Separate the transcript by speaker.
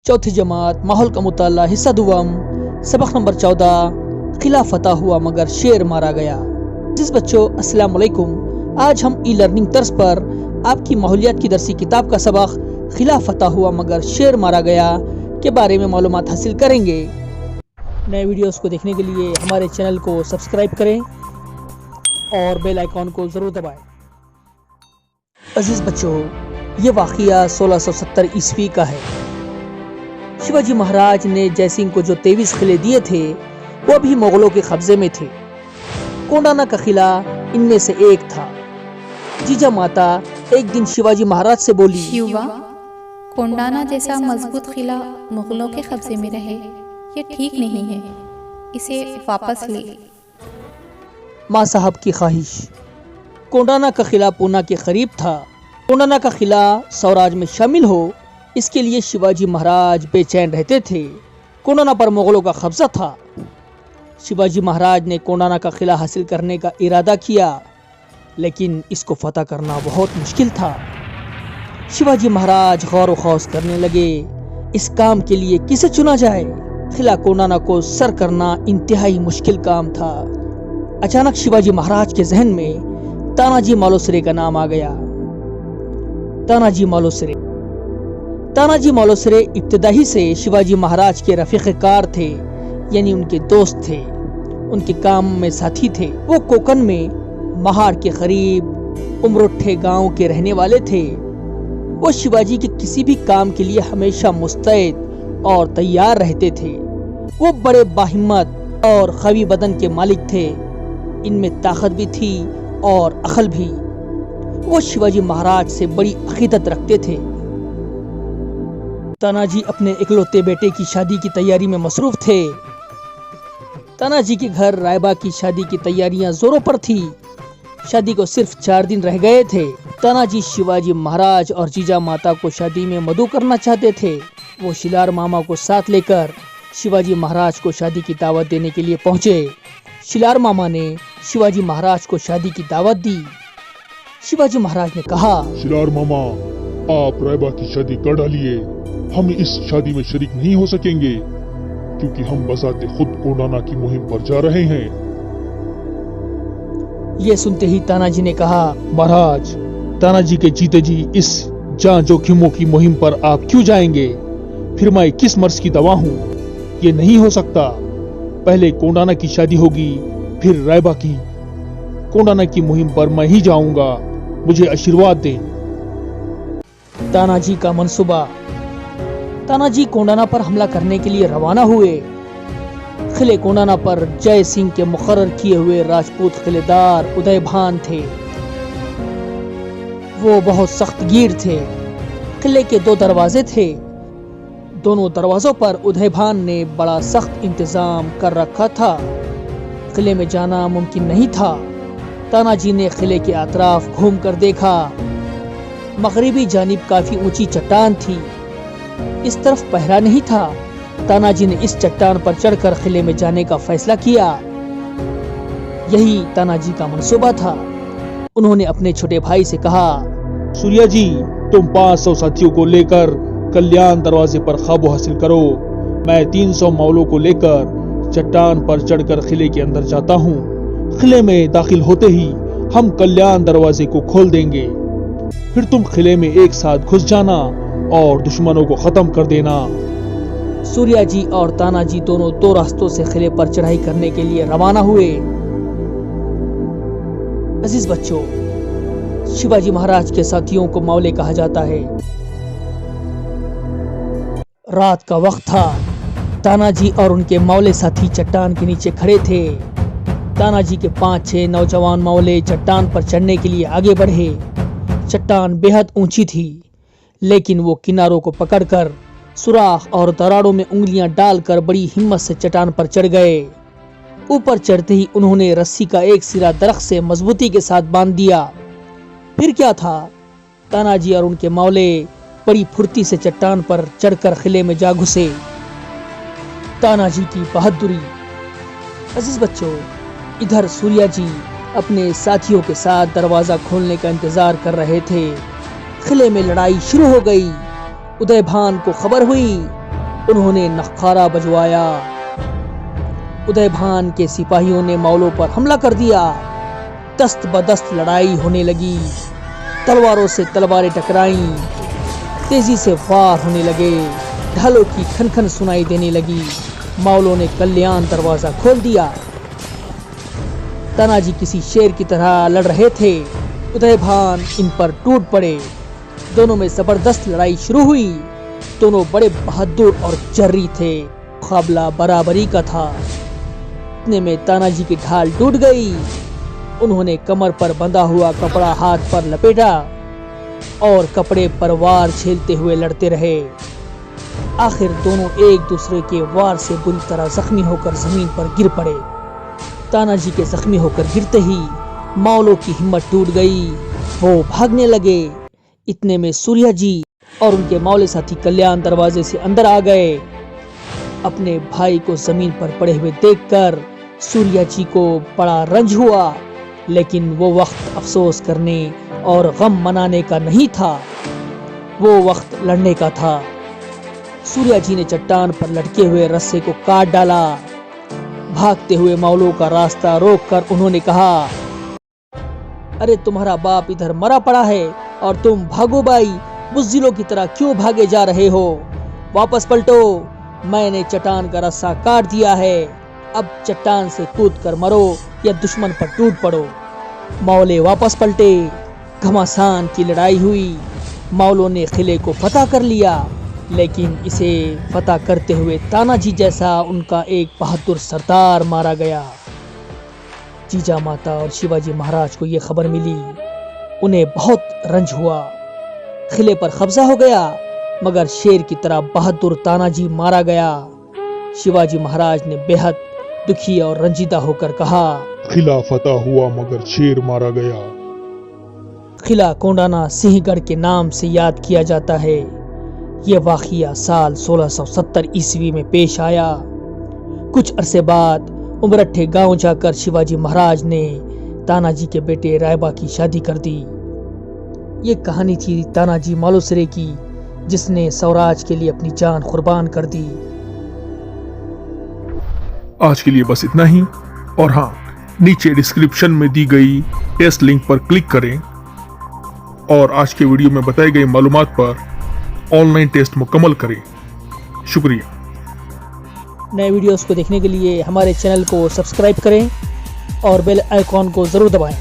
Speaker 1: चौथी जमात माहौल का मुताला हिस्सा दुवम सबक नंबर 14 किला फतह हुआ मगर शेर मारा गया। जिस बच्चों अस्सलाम वालेकुम, आज हम ई लर्निंग तर्ज पर आपकी माहौलियात की दरसी किताब का सबक किला फतह हुआ मगर शेर मारा गया के बारे में मालूमात हासिल करेंगे। नए वीडियोस को देखने के लिए हमारे चैनल को सब्सक्राइब करें और बेल आइकॉन को ज़रूर दबाएं। अजीज बच्चों, ये वाक़िया 1670 ईस्वी का है। शिवाजी महाराज ने जयसिंह को जो 23 किले दिए थे वो भी मुगलों के कब्जे में थे। कोंडाना का किला इनमें से एक था। जीजा माता एक दिन शिवाजी महाराज से बोली,
Speaker 2: शिवा, कोंडाना जैसा मजबूत किला मुगलों के कब्जे में रहे ये ठीक नहीं है, इसे वापस ले।
Speaker 1: माँ साहब की ख्वाहिश। कोंडाना का किला पूना के करीब था। कोंडाना का किला स्वराज में शामिल हो इसके लिए शिवाजी महाराज बेचैन रहते थे। कोंडाना पर मुगलों का कब्जा था। शिवाजी महाराज ने कोंडाना का किला हासिल करने का इरादा किया, लेकिन इसको फतह करना बहुत मुश्किल था। शिवाजी महाराज गौर खौस करने लगे, इस काम के लिए किसे चुना जाए। किला कोंडाना को सर करना इंतहाई मुश्किल काम था। अचानक शिवाजी महाराज के जहन में तानाजी मालुसरे का नाम आ गया। तानाजी मालुसरे इब्तिदाई से शिवाजी महाराज के रफीक़-ए-कार थे, यानी उनके दोस्त थे, उनके काम में साथी थे। वो कोकन में महाड़ के करीब उमरोठे गांव के रहने वाले थे। वो शिवाजी के किसी भी काम के लिए हमेशा मुस्तैद और तैयार रहते थे। वो बड़े बाहिम्मत और कवी बदन के मालिक थे। इनमें ताकत भी थी और अक्ल भी। वो शिवाजी महाराज से बड़ी अकीदत रखते थे। तानाजी अपने इकलौते बेटे की शादी की तैयारी में मसरूफ थे। तानाजी के घर रायबा की शादी की तैयारियां जोरों पर थी। शादी को सिर्फ 4 दिन रह गए थे। तानाजी शिवाजी महाराज और जीजा माता को शादी में मदऊ करना चाहते थे। वो शिलार मामा को साथ लेकर शिवाजी महाराज को शादी की दावत देने के लिए पहुंचे। शिलार मामा ने शिवाजी महाराज को शादी की दावत दी। शिवाजी महाराज ने कहा,
Speaker 3: शिलार मामा, आप रायबा की शादी कर डालिए। हम इस शादी में शरीक नहीं हो सकेंगे क्योंकि हम बजाते खुद कोंडाना की मुहिम पर जा रहे हैं।
Speaker 1: ये सुनते ही तानाजी ने कहा,
Speaker 3: महाराज, तानाजी के जीते जी इस जान जोखिमों की मुहिम पर आप क्यों जाएंगे? फिर मैं किस मर्ज की दवा हूँ? ये नहीं हो सकता। पहले कोंडाना की शादी होगी, फिर रायबा की। कोंडाना की मुहिम पर मैं ही जाऊंगा। मुझे आशीर्वाद दें।
Speaker 1: तानाजी का मंसूबा। तानाजी कोंडाना पर हमला करने के लिए रवाना हुए। किले कोंडाना पर जय सिंह के मुकर्रर किए हुए राजपूत किलेदार उदय भान थे। वो बहुत सख्त गिर थे। किले के 2 दरवाजे थे। दोनों दरवाजों पर उदय भान ने बड़ा सख्त इंतजाम कर रखा था। किले में जाना मुमकिन नहीं था। तानाजी ने किले के अतराफ घूम कर देखा। मगरिबी जानिब काफी ऊंची चट्टान थी। इस तरफ पहरा नहीं था। तानाजी ने इस चट्टान पर चढ़कर किले में जाने का फैसला किया। यही तानाजी का मंसूबा था। उन्होंने अपने छोटे भाई से कहा,
Speaker 3: सूर्या जी, तुम 500 साथियों को लेकर कल्याण दरवाजे पर काबू हासिल करो। मैं 300 मौलों को लेकर चट्टान पर चढ़कर किले के अंदर जाता हूँ। किले में दाखिल होते ही हम कल्याण दरवाजे को खोल देंगे। फिर तुम किले में एक साथ घुस जाना और दुश्मनों को खत्म कर देना।
Speaker 1: सूर्या जी और तानाजी दोनों 2 रास्तों से किले पर चढ़ाई करने के लिए रवाना हुए। अजीज बच्चों, शिवाजी महाराज के साथियों को मौले कहा जाता है। रात का वक्त था। तानाजी और उनके मौले साथी चट्टान के नीचे खड़े थे। तानाजी के 5-6 नौजवान मौले चट्टान पर चढ़ने के लिए आगे बढ़े। चट्टान बेहद ऊंची थी, लेकिन वो किनारों को पकड़कर सुराख और दरारों में उंगलियां डालकर बड़ी हिम्मत से चट्टान पर चढ़ गए। ऊपर चढ़ते ही उन्होंने रस्सी का एक सिरा दरख्त से मजबूती के साथ बांध दिया। फिर क्या था, तानाजी और उनके मौले बड़ी फुर्ती से चट्टान पर चढ़कर किले में जा घुसे। तानाजी की बहादुरी। अजीज बच्चों, इधर सूर्या जी अपने साथियों के साथ दरवाजा खोलने का इंतजार कर रहे थे। किले में लड़ाई शुरू हो गई। उदय भान को खबर हुई उन्होंने नखारा बजवाया। उदयभान के सिपाहियों ने मौलों पर हमला कर दिया। दस्त बदस्त लड़ाई होने लगी। तलवारों से तलवारें टकराईं। तेजी से वार होने लगे। ढालों की खनखन सुनाई देने लगी। मौलों ने कल्याण दरवाजा खोल दिया। तानाजी किसी शेर की तरह लड़ रहे थे। उदयभान इन पर टूट पड़े। दोनों में जबरदस्त लड़ाई शुरू हुई। दोनों बड़े बहादुर और जर्री थे। मुकाबला बराबरी का था। इतने में तानाजी की ढाल टूट गई। उन्होंने कमर पर बंधा हुआ कपड़ा हाथ पर लपेटा और कपड़े पर वार झेलते हुए लड़ते रहे। आखिर दोनों एक दूसरे के वार से बुरी तरह जख्मी होकर जमीन पर गिर पड़े। तानाजी के जख्मी होकर गिरते ही मौलों की हिम्मत टूट गई। वो भागने लगे। इतने में सूर्या जी और उनके मौले साथी कल्याण दरवाजे से अंदर आ गए। अपने भाई को जमीन पर पड़े हुए देखकर सूर्या जी को बड़ा रंज हुआ, लेकिन वो वक्त अफसोस करने और गम मनाने का नहीं था। वो वक्त लड़ने का था। सूर्या जी ने चट्टान पर लटके हुए रस्से को काट डाला। भागते हुए मौलों का रास्ता रोककर उन्होंने कहा, अरे तुम्हारा बाप इधर मरा पड़ा है और तुम भागो भाई, बुज़दिलों की तरह क्यों भागे जा रहे हो? वापस पलटो। मैंने चट्टान का रस्सा काट दिया है। अब चट्टान से कूद कर मरो या दुश्मन पर टूट पड़ो। मौले वापस पलटे। घमासान की लड़ाई हुई। मौलों ने किले को फतह कर लिया, लेकिन इसे फतह करते हुए तानाजी जैसा उनका एक बहादुर सरदार मारा गया। जीजा माता और शिवाजी महाराज को यह खबर मिली। उन्हें बहुत रंज हुआ। किले पर कब्जा हो गया, मगर शेर की तरह बहादुर तानाजी मारा गया। शिवाजी महाराज ने बेहद दुखी और रंजीदा होकर कहा,
Speaker 3: किला फतह हुआ मगर शेर मारा गया।
Speaker 1: किला कोंडाना सिंहगढ़ के नाम से याद किया जाता है। यह वाक़िया साल 1670 ईस्वी में पेश आया। कुछ अरसे बाद उमरठे गांव जाकर शिवाजी महाराज ने तानाजी के बेटे रायबा की शादी कर दी। ये कहानी थी तानाजी मालुसरे की, जिसने स्वराज के लिए अपनी जान कुर्बान कर दी।
Speaker 3: आज के लिए बस इतना ही। और हाँ, नीचे डिस्क्रिप्शन में दी गई टेस्ट लिंक पर क्लिक करें और आज के वीडियो में बताई गई मालूमात पर ऑनलाइन टेस्ट मुकम्मल करें। शुक्रिया।
Speaker 1: नए वीडियोस को देखने के लिए हमारे चैनल को सब्सक्राइब करें और बेल आइकॉन को ज़रूर दबाएं।